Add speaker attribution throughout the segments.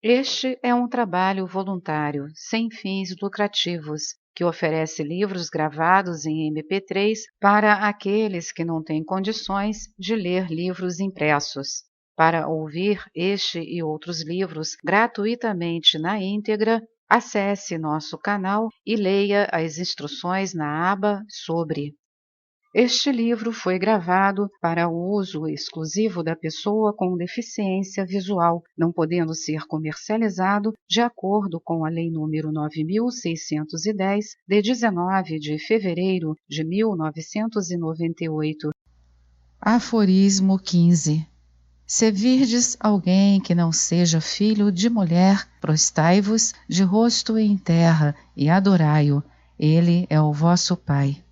Speaker 1: Este é um trabalho voluntário, sem fins lucrativos, que oferece livros gravados em MP3 para aqueles que não têm condições de ler livros impressos. Para ouvir este e outros livros gratuitamente na íntegra, acesse nosso canal e leia as instruções na aba Sobre. Este livro foi gravado para uso exclusivo da pessoa com deficiência visual, não podendo ser comercializado de acordo com a Lei nº 9.610, de 19 de fevereiro de 1998.
Speaker 2: Aforismo 15. Se virdes alguém que não seja filho de mulher, prostai-vos de rosto em terra e adorai-o. Ele é o vosso Pai.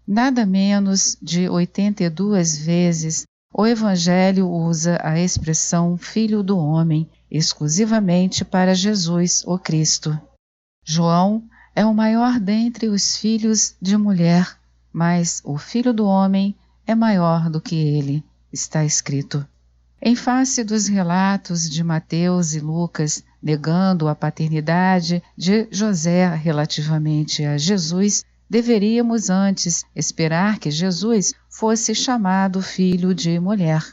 Speaker 2: Nada menos de 82 vezes o Evangelho usa a expressão Filho do Homem, exclusivamente para Jesus, o Cristo. João é o maior dentre os filhos de mulher, mas o Filho do Homem é maior do que ele, está escrito. Em face dos relatos de Mateus e Lucas negando a paternidade de José relativamente a Jesus, deveríamos antes esperar que Jesus fosse chamado filho de mulher.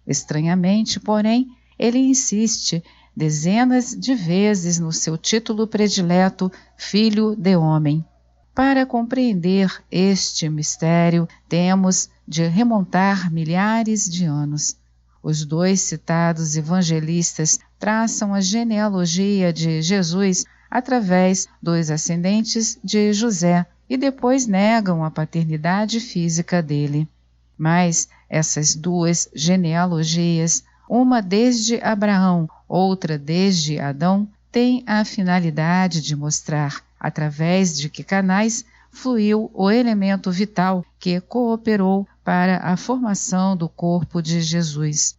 Speaker 2: Estranhamente, porém, ele insiste dezenas de vezes no seu título predileto, filho de homem. Para compreender este mistério, temos de remontar milhares de anos. Os dois citados evangelistas traçam a genealogia de Jesus através dos ascendentes de José e depois negam a paternidade física dele. Mas essas duas genealogias, uma desde Abraão, outra desde Adão, têm a finalidade de mostrar através de que canais fluiu o elemento vital que cooperou para a formação do corpo de Jesus.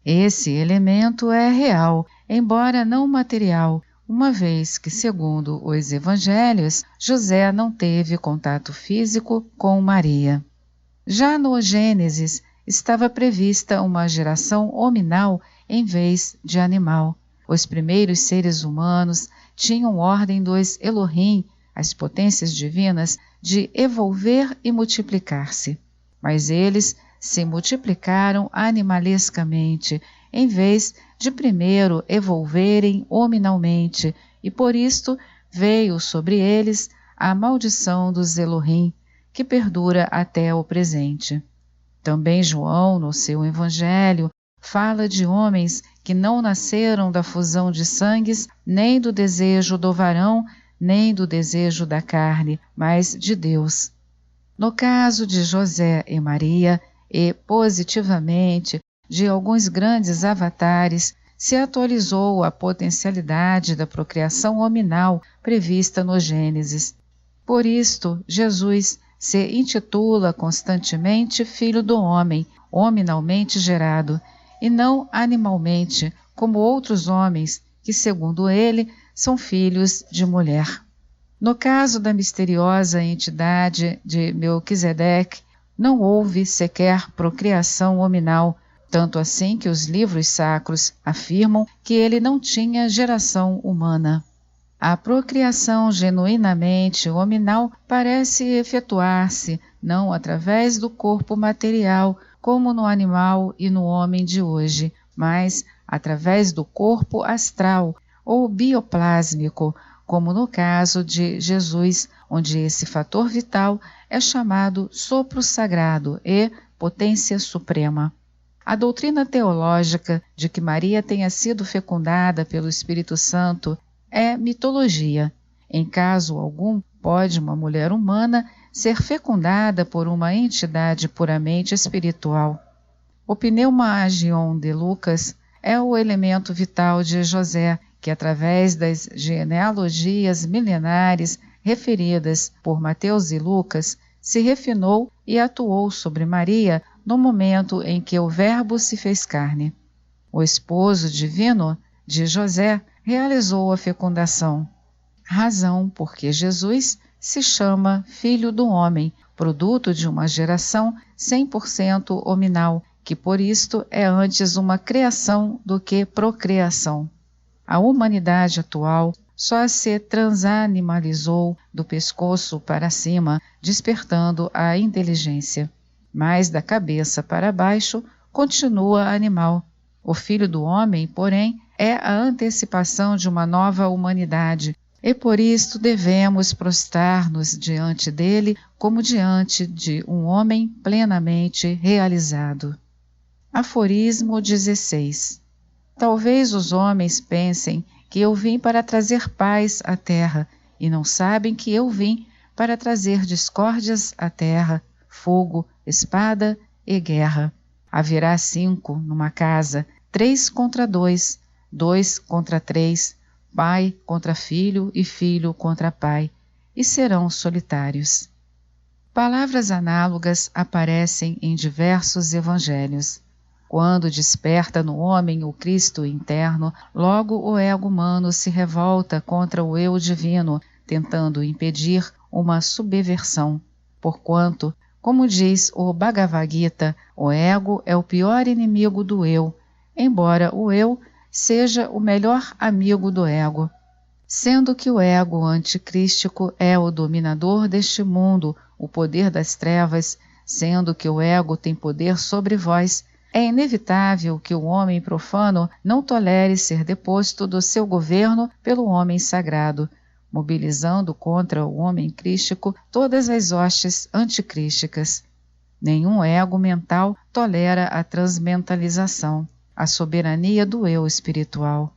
Speaker 2: Esse elemento é real, embora não material, uma vez que, segundo os evangelhos, José não teve contato físico com Maria. Já no Gênesis, estava prevista uma geração hominal em vez de animal. Os primeiros seres humanos tinham ordem dos Elohim, as potências divinas, de evolver e multiplicar-se. Mas eles se multiplicaram animalescamente, em vez de primeiro evolverem hominalmente, e por isto veio sobre eles a maldição dos Elohim, que perdura até o presente. Também João, no seu Evangelho, fala de homens que não nasceram da fusão de sangues, nem do desejo do varão, nem do desejo da carne, mas de Deus. No caso de José e Maria, e positivamente de alguns grandes avatares, se atualizou a potencialidade da procriação hominal prevista no Gênesis. Por isto, Jesus se intitula constantemente Filho do Homem, hominalmente gerado, e não animalmente, como outros homens, que, segundo ele, são filhos de mulher. No caso da misteriosa entidade de Melquisedeque, não houve sequer procriação hominal, tanto assim que os livros sacros afirmam que ele não tinha geração humana. A procriação genuinamente hominal parece efetuar-se não através do corpo material, como no animal e no homem de hoje, mas através do corpo astral ou bioplásmico, como no caso de Jesus, onde esse fator vital é chamado sopro sagrado e potência suprema. A doutrina teológica de que Maria tenha sido fecundada pelo Espírito Santo é mitologia. Em caso algum, pode uma mulher humana ser fecundada por uma entidade puramente espiritual. O pneumagion de Lucas é o elemento vital de José, que através das genealogias milenares referidas por Mateus e Lucas, se refinou e atuou sobre Maria no momento em que o Verbo se fez carne. O esposo divino de José realizou a fecundação, razão porque Jesus se chama Filho do Homem, produto de uma geração 100% hominal, que por isto é antes uma criação do que procriação. A humanidade atual só se transanimalizou do pescoço para cima, despertando a inteligência. Mas da cabeça para baixo continua animal. O Filho do Homem, porém, é a antecipação de uma nova humanidade, e por isto devemos prostrar-nos diante dele como diante de um homem plenamente realizado. Aforismo 16. Talvez os homens pensem que eu vim para trazer paz à terra, e não sabem que eu vim para trazer discórdias à terra, fogo, espada e guerra. Haverá 5 numa casa, 3 contra 2, 2 contra 3, pai contra filho e filho contra pai, e serão solitários. Palavras análogas aparecem em diversos evangelhos. Quando desperta no homem o Cristo interno, logo o ego humano se revolta contra o eu divino, tentando impedir uma subversão. Porquanto, como diz o Bhagavad Gita, o ego é o pior inimigo do eu, embora o eu seja o melhor amigo do ego. Sendo que o ego anticrístico é o dominador deste mundo, o poder das trevas, sendo que o ego tem poder sobre vós, é inevitável que o homem profano não tolere ser deposto do seu governo pelo homem sagrado, mobilizando contra o homem crístico todas as hostes anticrísticas. Nenhum ego mental tolera a transmentalização, a soberania do eu espiritual.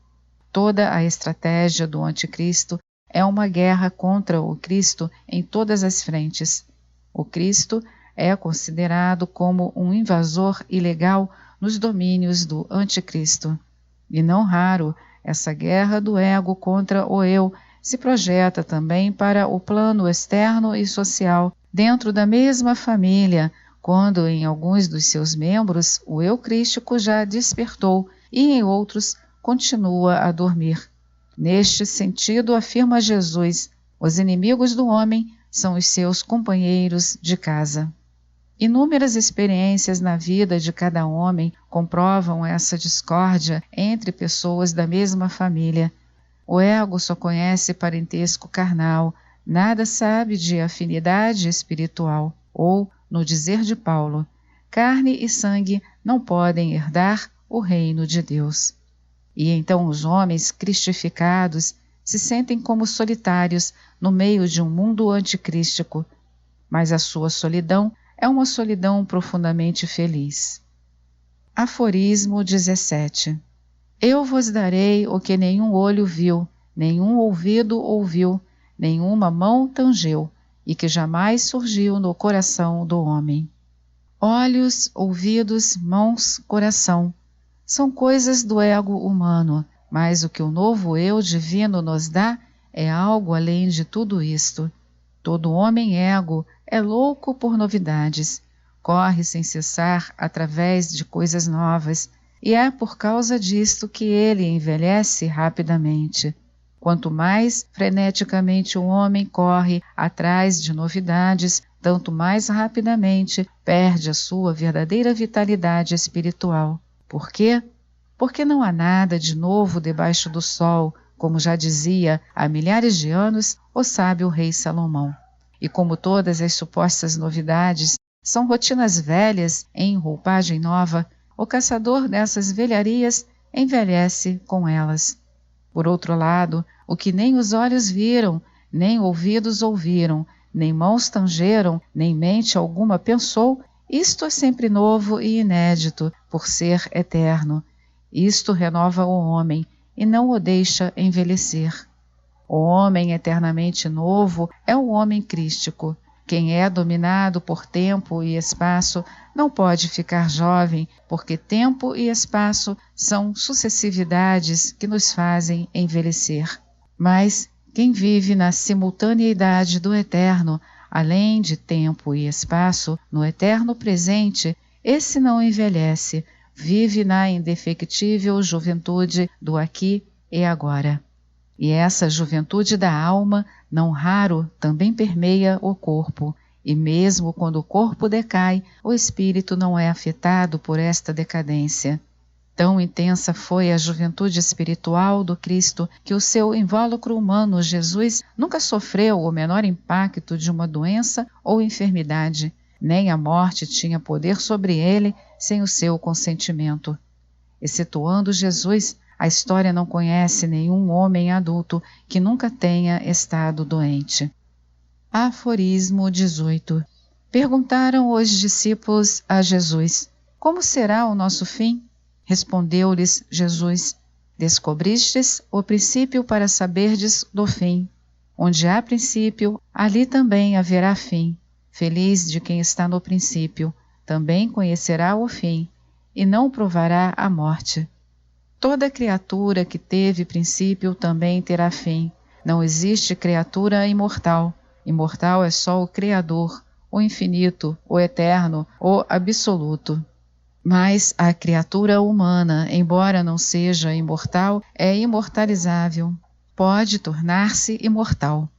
Speaker 2: Toda a estratégia do anticristo é uma guerra contra o Cristo em todas as frentes. O Cristo é considerado como um invasor ilegal nos domínios do anticristo. E não raro, essa guerra do ego contra o eu se projeta também para o plano externo e social, dentro da mesma família, quando em alguns dos seus membros o eu crístico já despertou e em outros continua a dormir. Neste sentido, afirma Jesus, os inimigos do homem são os seus companheiros de casa. Inúmeras experiências na vida de cada homem comprovam essa discórdia entre pessoas da mesma família. O ego só conhece parentesco carnal, nada sabe de afinidade espiritual, ou, no dizer de Paulo, carne e sangue não podem herdar o reino de Deus. E então os homens cristificados se sentem como solitários no meio de um mundo anticrístico, mas a sua solidão é uma solidão profundamente feliz. Aforismo 17. Eu vos darei o que nenhum olho viu, nenhum ouvido ouviu, nenhuma mão tangeu, e que jamais surgiu no coração do homem. Olhos, ouvidos, mãos, coração, são coisas do ego humano, mas o que o novo eu divino nos dá é algo além de tudo isto. Todo homem ego é louco por novidades, corre sem cessar através de coisas novas, e é por causa disto que ele envelhece rapidamente. Quanto mais freneticamente o homem corre atrás de novidades, tanto mais rapidamente perde a sua verdadeira vitalidade espiritual. Por quê? Porque não há nada de novo debaixo do sol, como já dizia há milhares de anos o sábio rei Salomão. E como todas as supostas novidades são rotinas velhas em roupagem nova, o caçador dessas velharias envelhece com elas. Por outro lado, o que nem os olhos viram, nem ouvidos ouviram, nem mãos tangeram, nem mente alguma pensou, isto é sempre novo e inédito, por ser eterno. Isto renova o homem e não o deixa envelhecer. O homem eternamente novo é o homem crístico. Quem é dominado por tempo e espaço não pode ficar jovem, porque tempo e espaço são sucessividades que nos fazem envelhecer. Mas quem vive na simultaneidade do eterno, além de tempo e espaço, no eterno presente, esse não envelhece, vive na indefectível juventude do aqui e agora. E essa juventude da alma, não raro, também permeia o corpo, e mesmo quando o corpo decai, o espírito não é afetado por esta decadência. Tão intensa foi a juventude espiritual do Cristo que o seu invólucro humano, Jesus, nunca sofreu o menor impacto de uma doença ou enfermidade, nem a morte tinha poder sobre ele sem o seu consentimento. Excetuando Jesus, a história não conhece nenhum homem adulto que nunca tenha estado doente. Aforismo 18. Perguntaram os discípulos a Jesus: como será o nosso fim? Respondeu-lhes Jesus: descobristes o princípio para saberdes do fim. Onde há princípio, ali também haverá fim. Feliz de quem está no princípio, também conhecerá o fim, e não provará a morte. Toda criatura que teve princípio também terá fim. Não existe criatura imortal. Imortal é só o Criador, o infinito, o eterno, o absoluto. Mas a criatura humana, embora não seja imortal, é imortalizável. Pode tornar-se imortal.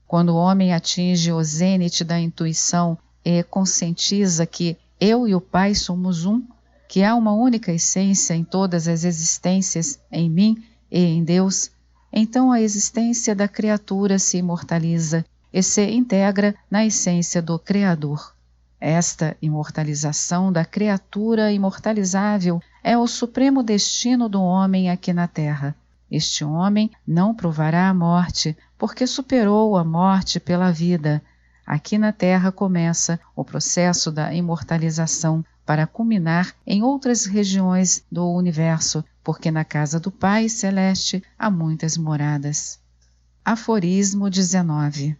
Speaker 2: Quando o homem atinge o zênite da intuição e conscientiza que eu e o Pai somos um, que há uma única essência em todas as existências, em mim e em Deus, então a existência da criatura se imortaliza e se integra na essência do Criador. Esta imortalização da criatura imortalizável é o supremo destino do homem aqui na Terra. Este homem não provará a morte, porque superou a morte pela vida. Aqui na Terra começa o processo da imortalização, para culminar em outras regiões do universo, porque na casa do Pai Celeste há muitas moradas. Aforismo 19.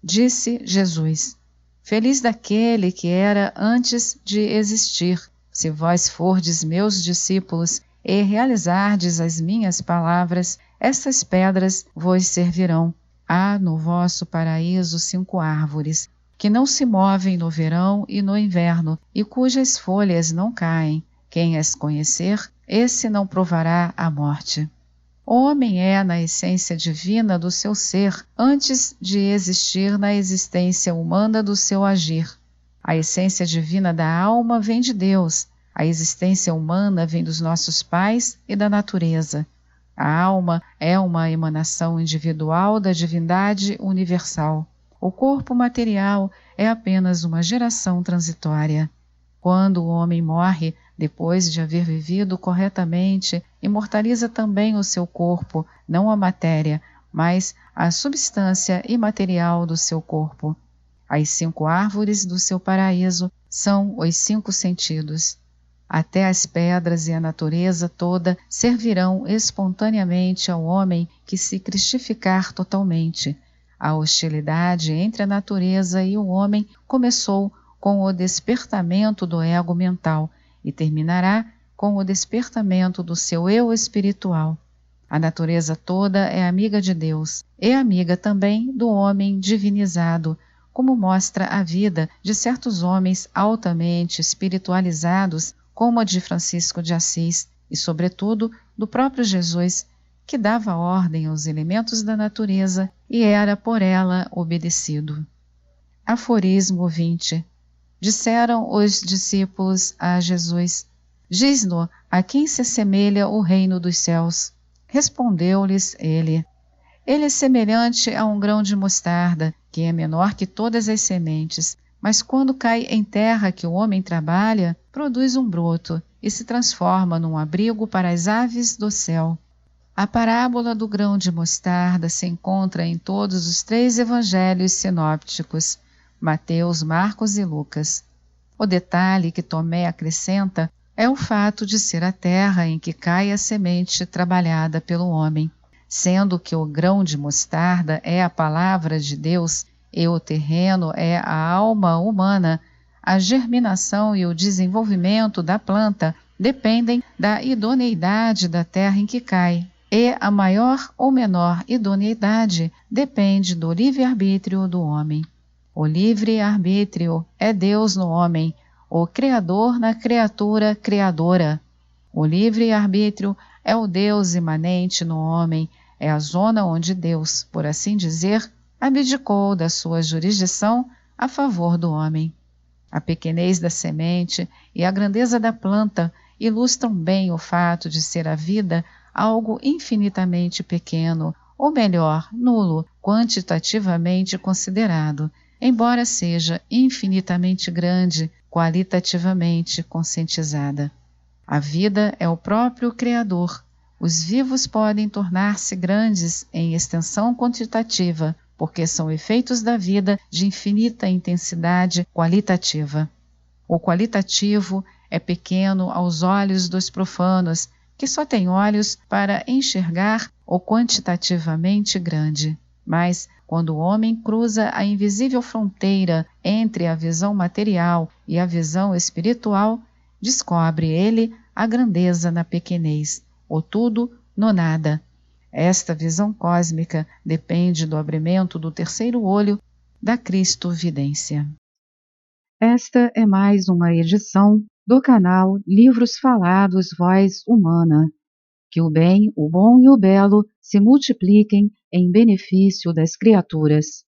Speaker 2: Disse Jesus: feliz daquele que era antes de existir, se vós fordes meus discípulos e realizardes as minhas palavras, estas pedras vos servirão. Há no vosso paraíso 5 árvores, que não se movem no verão e no inverno, e cujas folhas não caem. Quem as conhecer, esse não provará a morte. O homem é na essência divina do seu ser, antes de existir na existência humana do seu agir. A essência divina da alma vem de Deus, a existência humana vem dos nossos pais e da natureza. A alma é uma emanação individual da divindade universal. O corpo material é apenas uma geração transitória. Quando o homem morre, depois de haver vivido corretamente, imortaliza também o seu corpo, não a matéria, mas a substância imaterial do seu corpo. As 5 árvores do seu paraíso são os 5 sentidos. Até as pedras e a natureza toda servirão espontaneamente ao homem que se cristificar totalmente. A hostilidade entre a natureza e o homem começou com o despertamento do ego mental e terminará com o despertamento do seu eu espiritual. A natureza toda é amiga de Deus e amiga também do homem divinizado, como mostra a vida de certos homens altamente espiritualizados, como a de Francisco de Assis e, sobretudo, do próprio Jesus, que dava ordem aos elementos da natureza e era por ela obedecido. Aforismo 20. Disseram os discípulos a Jesus: diz-nos a quem se assemelha o reino dos céus. Respondeu-lhes ele: ele é semelhante a um grão de mostarda, que é menor que todas as sementes, mas quando cai em terra que o homem trabalha, produz um broto e se transforma num abrigo para as aves do céu. A parábola do grão de mostarda se encontra em todos os 3 evangelhos sinópticos, Mateus, Marcos e Lucas. O detalhe que Tomé acrescenta é o fato de ser a terra em que cai a semente trabalhada pelo homem. Sendo que o grão de mostarda é a palavra de Deus e o terreno é a alma humana, a germinação e o desenvolvimento da planta dependem da idoneidade da terra em que cai, e a maior ou menor idoneidade depende do livre-arbítrio do homem. O livre-arbítrio é Deus no homem, o Criador na criatura criadora. O livre-arbítrio é o Deus imanente no homem, é a zona onde Deus, por assim dizer, abdicou da sua jurisdição a favor do homem. A pequenez da semente e a grandeza da planta ilustram bem o fato de ser a vida algo infinitamente pequeno, ou melhor, nulo, quantitativamente considerado, embora seja infinitamente grande, qualitativamente conscientizada. A vida é o próprio Criador. Os vivos podem tornar-se grandes em extensão quantitativa, porque são efeitos da vida de infinita intensidade qualitativa. O qualitativo é pequeno aos olhos dos profanos, que só têm olhos para enxergar o quantitativamente grande. Mas, quando o homem cruza a invisível fronteira entre a visão material e a visão espiritual, descobre ele a grandeza na pequenez, o tudo no nada. Esta visão cósmica depende do abrimento do terceiro olho da Cristovidência.
Speaker 1: Esta é mais uma edição do canal Livros Falados Voz Humana. Que o bem, o bom e o belo se multipliquem em benefício das criaturas.